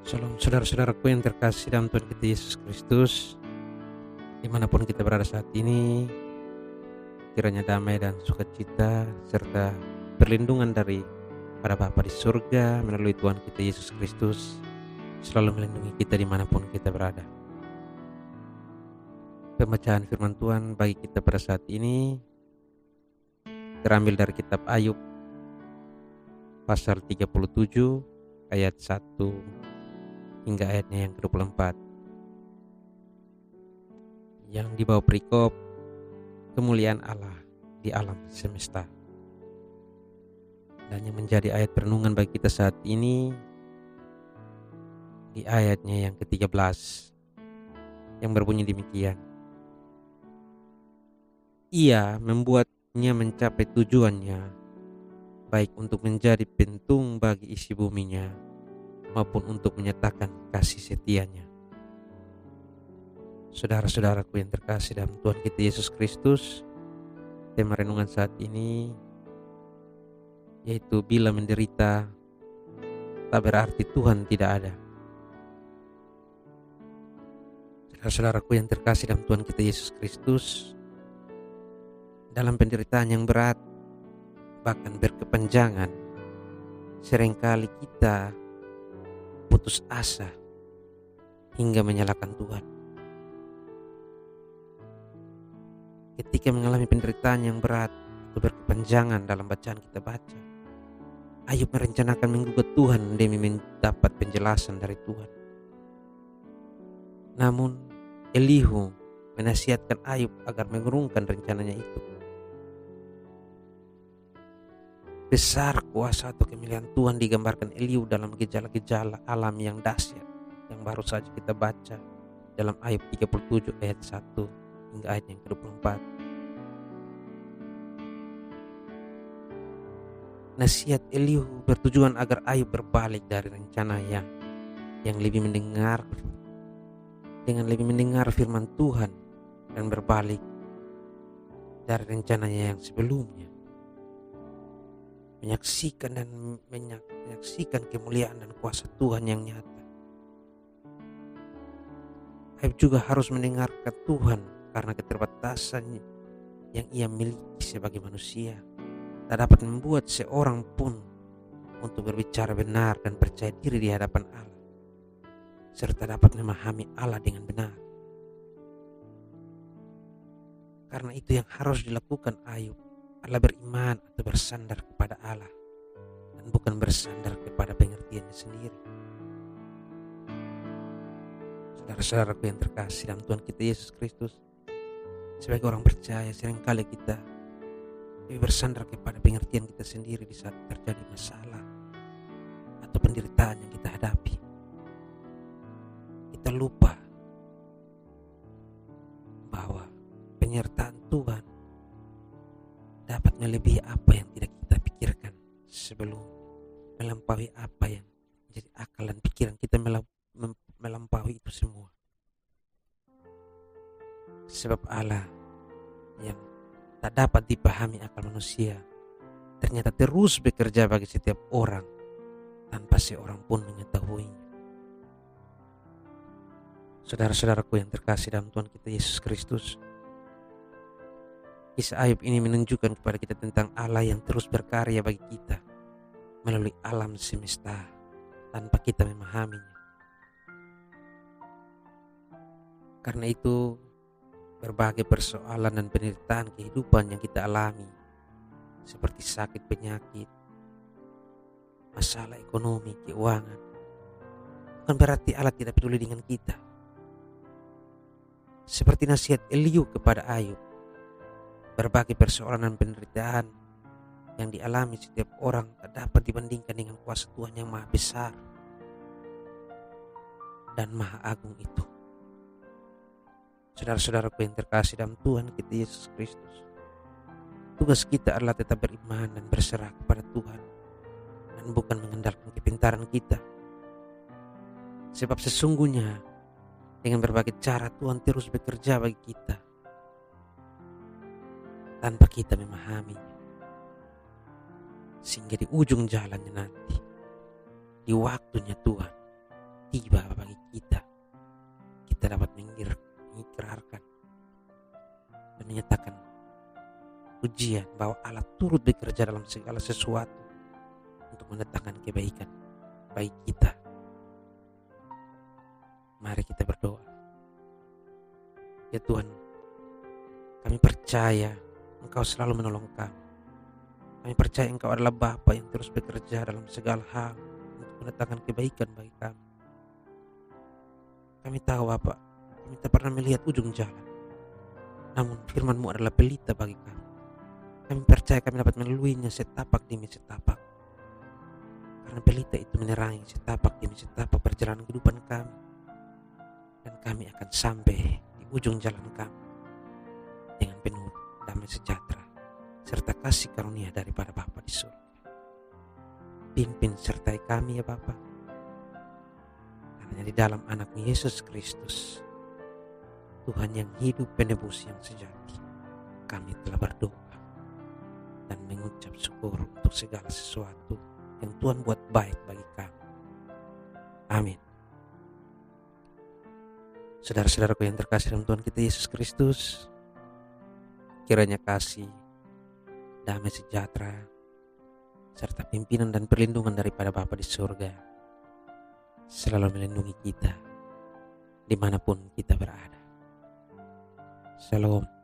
Shalom saudara-saudaraku yang terkasih dalam Tuhan kita Yesus Kristus. Dimanapun kita berada saat ini, kiranya damai dan sukacita serta perlindungan dari para Bapa di surga melalui Tuhan kita Yesus Kristus selalu melindungi kita dimanapun kita berada. Pembacaan firman Tuhan bagi kita pada saat ini terambil dari kitab Ayub pasal 37 ayat 1 hingga ayatnya yang ke-24, yang dibawa perikop kemuliaan Allah di alam semesta. Dan yang menjadi ayat renungan bagi kita saat ini di ayatnya yang ke-13 yang berbunyi demikian. Ia membuatnya mencapai tujuannya, baik untuk menjadi pentung bagi isi buminya maupun untuk menyatakan kasih setianya. Saudara-saudaraku yang terkasih dalam Tuhan kita Yesus Kristus, tema renungan saat ini yaitu bila menderita tak berarti Tuhan tidak ada. Saudara-saudaraku yang terkasih dalam Tuhan kita Yesus Kristus, dalam penderitaan yang berat bahkan berkepanjangan, seringkali kita putus asa hingga menyalahkan Tuhan. Ketika mengalami penderitaan yang berat atau berkepanjangan dalam bacaan kita baca, Ayub merencanakan menggugat Tuhan demi mendapat penjelasan dari Tuhan. Namun Elihu menasihatkan Ayub agar mengurungkan rencananya itu. Besar kuasa atau kemuliaan Tuhan digambarkan Elihu dalam gejala-gejala alam yang dahsyat yang baru saja kita baca dalam Ayub 37 ayat 1 hingga ayat yang ke-24. Nasihat Elihu bertujuan agar Ayub berbalik dari rencana yang lebih mendengar firman Tuhan dan berbalik dari rencananya yang sebelumnya. Menyaksikan kemuliaan dan kuasa Tuhan yang nyata. Ayub juga harus mendengarkan Tuhan karena keterbatasan yang ia miliki sebagai manusia tak dapat membuat seorang pun untuk berbicara benar dan percaya diri di hadapan Allah, serta dapat memahami Allah dengan benar. Karena itu yang harus dilakukan Ayub adalah beriman atau bersandar kepada Allah dan bukan bersandar kepada pengertiannya sendiri. Saudara-saudaraku yang terkasih dalam Tuhan kita Yesus Kristus, sebagai orang percaya seringkali kita lebih bersandar kepada pengertian kita sendiri di saat terjadi masalah atau penderitaan yang kita hadapi. Kita lupa bahwa penyertaan Tuhan dapat melebihi apa yang tidak kita pikirkan sebelum, melampaui apa yang menjadi akal dan pikiran kita, melampaui itu semua. Sebab Allah yang tak dapat dipahami akal manusia ternyata terus bekerja bagi setiap orang tanpa seorang pun mengetahuinya. Saudara-saudaraku yang terkasih dalam Tuhan kita Yesus Kristus, kisah Ayub ini menunjukkan kepada kita tentang Allah yang terus berkarya bagi kita melalui alam semesta tanpa kita memahaminya. Karena itu, berbagai persoalan dan penderitaan kehidupan yang kita alami, seperti sakit penyakit, masalah ekonomi, keuangan, bukan berarti Allah tidak peduli dengan kita. Seperti nasihat Elihu kepada Ayub, berbagai persoalan dan penderitaan yang dialami setiap orang tak dapat dibandingkan dengan kuasa Tuhan yang maha besar dan maha agung itu. Saudara-saudaraku yang terkasih dalam Tuhan kita Yesus Kristus, tugas kita adalah tetap beriman dan berserah kepada Tuhan dan bukan mengandalkan kepintaran kita. Sebab sesungguhnya dengan berbagai cara Tuhan terus bekerja bagi kita tanpa kita memahaminya. Sehingga di ujung jalannya nanti, di waktunya Tuhan, tiba bagi kita. Kita dapat mengikrarkan dan menyatakan pujian bahwa Allah turut bekerja dalam segala sesuatu untuk mendatangkan kebaikan bagi kita. Mari kita berdoa. Ya Tuhan, kami percaya Engkau selalu menolong kami. Kami percaya Engkau adalah Bapa yang terus bekerja dalam segala hal untuk mendatangkan kebaikan bagi kami. Kami tahu Bapa, kami tak pernah melihat ujung jalan. Namun firman-Mu adalah pelita bagi kami. Kami percaya kami dapat melaluinya setapak demi setapak. Karena pelita itu menerangi setapak demi setapak perjalanan kehidupan kami. Dan kami akan sampai di ujung jalan kami dengan penuh damai sejahtera serta kasih karunia daripada Bapa di surga. Pimpin sertai kami ya Bapa. Karena di dalam anak-Mu Yesus Kristus, Tuhan yang hidup penebus yang sejati, kami telah berdoa dan mengucap syukur untuk segala sesuatu yang Tuhan buat baik bagi kami. Amin. Saudara-saudaraku yang terkasih dalam Tuhan kita Yesus Kristus, kiranya kasih, damai sejahtera, serta pimpinan dan perlindungan daripada Bapa di surga selalu melindungi kita dimanapun kita berada. Shalom.